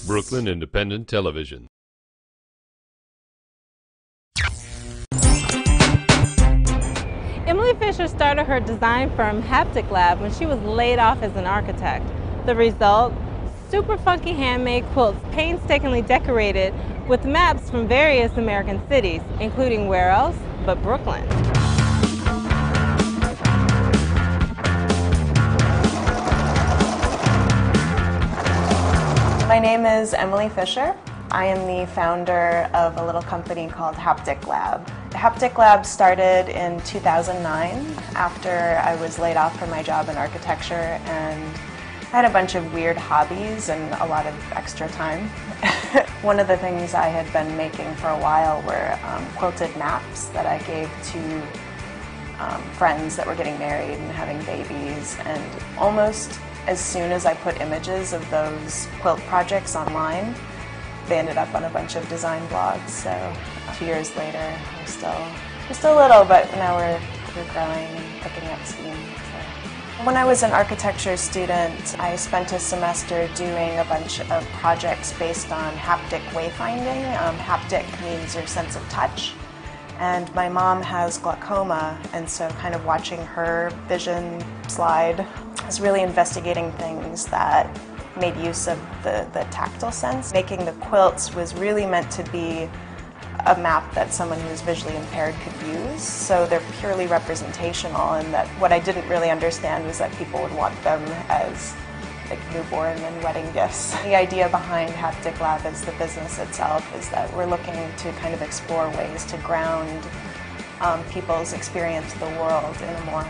Brooklyn Independent Television. Emily Fisher started her design firm Haptic Lab when she was laid off as an architect. The result? Super funky handmade quilts painstakingly decorated with maps from various American cities, including where else but Brooklyn. My name is Emily Fisher. I am the founder of a little company called Haptic Lab. Haptic Lab started in 2009 after I was laid off from my job in architecture, and I had a bunch of weird hobbies and a lot of extra time. One of the things I had been making for a while were quilted maps that I gave to friends that were getting married and having babies, and almost as soon as I put images of those quilt projects online, they ended up on a bunch of design blogs. So 2 years later, we're still little, but now we're growing and picking up steam. So. When I was an architecture student, I spent a semester doing a bunch of projects based on haptic wayfinding. Haptic means your sense of touch. And my mom has glaucoma, and so kind of watching her vision slide, I was really investigating things that made use of the tactile sense. Making the quilts was really meant to be a map that someone who's visually impaired could use, so they're purely representational, and that what I didn't really understand was that people would want them as like newborn and wedding gifts. The idea behind Haptic Lab as the business itself is that we're looking to kind of explore ways to ground people's experience of the world in a more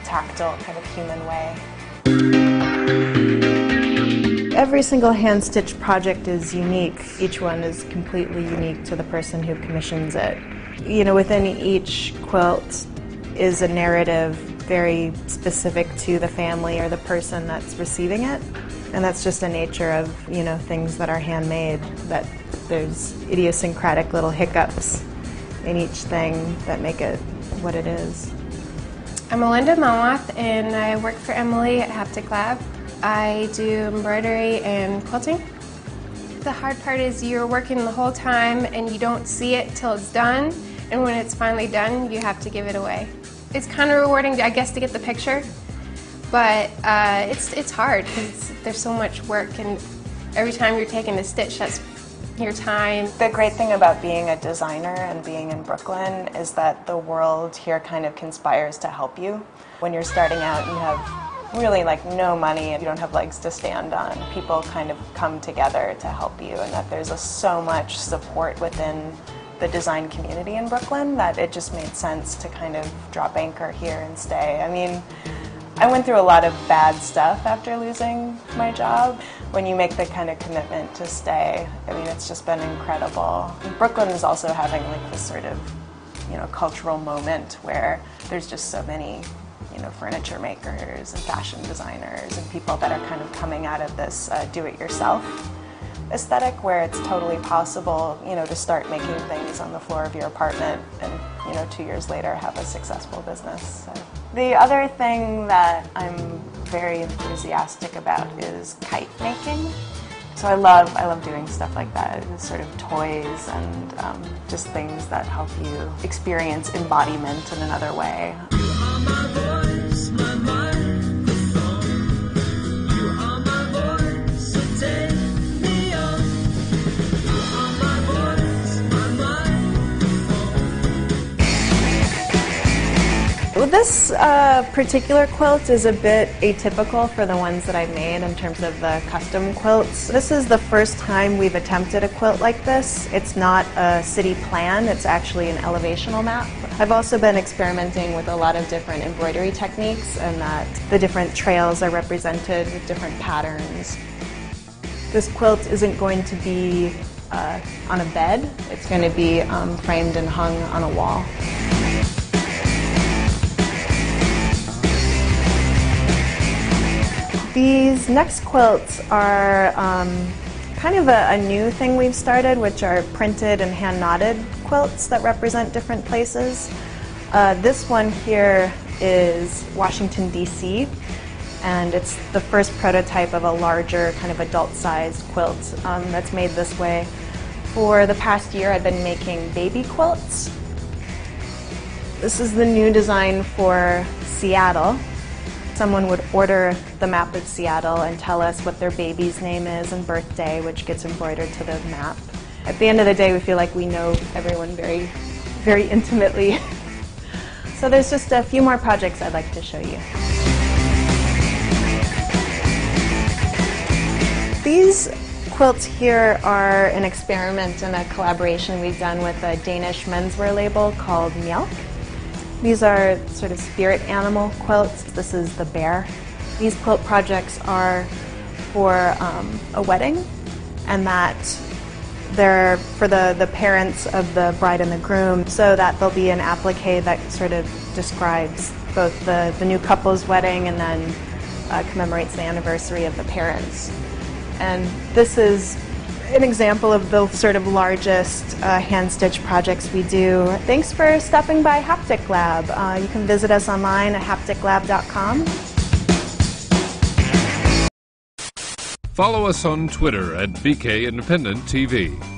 tactile, kind of human way. Every single hand-stitched project is unique. Each one is completely unique to the person who commissions it. You know, within each quilt is a narrative very specific to the family or the person that's receiving it. And that's just the nature of, you know, things that are handmade, that there's idiosyncratic little hiccups in each thing that make it what it is. I'm Melinda Melmoth, and I work for Emily at Haptic Lab. I do embroidery and quilting. The hard part is you're working the whole time and you don't see it till it's done, and when it's finally done, you have to give it away. It's kind of rewarding, I guess, to get the picture, but it's hard because there's so much work, and every time you're taking a stitch, that's your time. The great thing about being a designer and being in Brooklyn is that the world here kind of conspires to help you. When you're starting out and you have really like no money and you don't have legs to stand on, people kind of come together to help you, and that there's so much support within the design community in Brooklyn that it just made sense to kind of drop anchor here and stay. I mean, I went through a lot of bad stuff after losing my job. When you make the kind of commitment to stay, I mean, it's just been incredible. Brooklyn is also having like this sort of, you know, cultural moment where there's just so many, you know, furniture makers and fashion designers and people that are kind of coming out of this do-it-yourself aesthetic, where it's totally possible, you know, to start making things on the floor of your apartment and, you know, 2 years later have a successful business. So. The other thing that I'm very enthusiastic about is kite making. So I love doing stuff like that. It's sort of toys and just things that help you experience embodiment in another way. This particular quilt is a bit atypical for the ones that I've made in terms of the custom quilts. This is the first time we've attempted a quilt like this. It's not a city plan, it's actually an elevational map. I've also been experimenting with a lot of different embroidery techniques, and that the different trails are represented with different patterns. This quilt isn't going to be on a bed, it's going to be framed and hung on a wall. These next quilts are kind of a new thing we've started, which are printed and hand-knotted quilts that represent different places. This one here is Washington, D.C., and it's the first prototype of a larger kind of adult-sized quilt that's made this way. For the past year, I've been making baby quilts. This is the new design for Seattle. Someone would order the map of Seattle and tell us what their baby's name is and birthday, which gets embroidered to the map. At the end of the day, we feel like we know everyone very, very intimately. So there's just a few more projects I'd like to show you. These quilts here are an experiment and a collaboration we've done with a Danish menswear label called Mjælk. These are sort of spirit animal quilts. This is the bear. These quilt projects are for a wedding, and that they're for the parents of the bride and the groom, so that there'll be an applique that sort of describes both the new couple's wedding and then commemorates the anniversary of the parents. And this is an example of the sort of largest hand-stitch projects we do. Thanks for stopping by Haptic Lab. You can visit us online at hapticlab.com. Follow us on Twitter at BK Independent TV.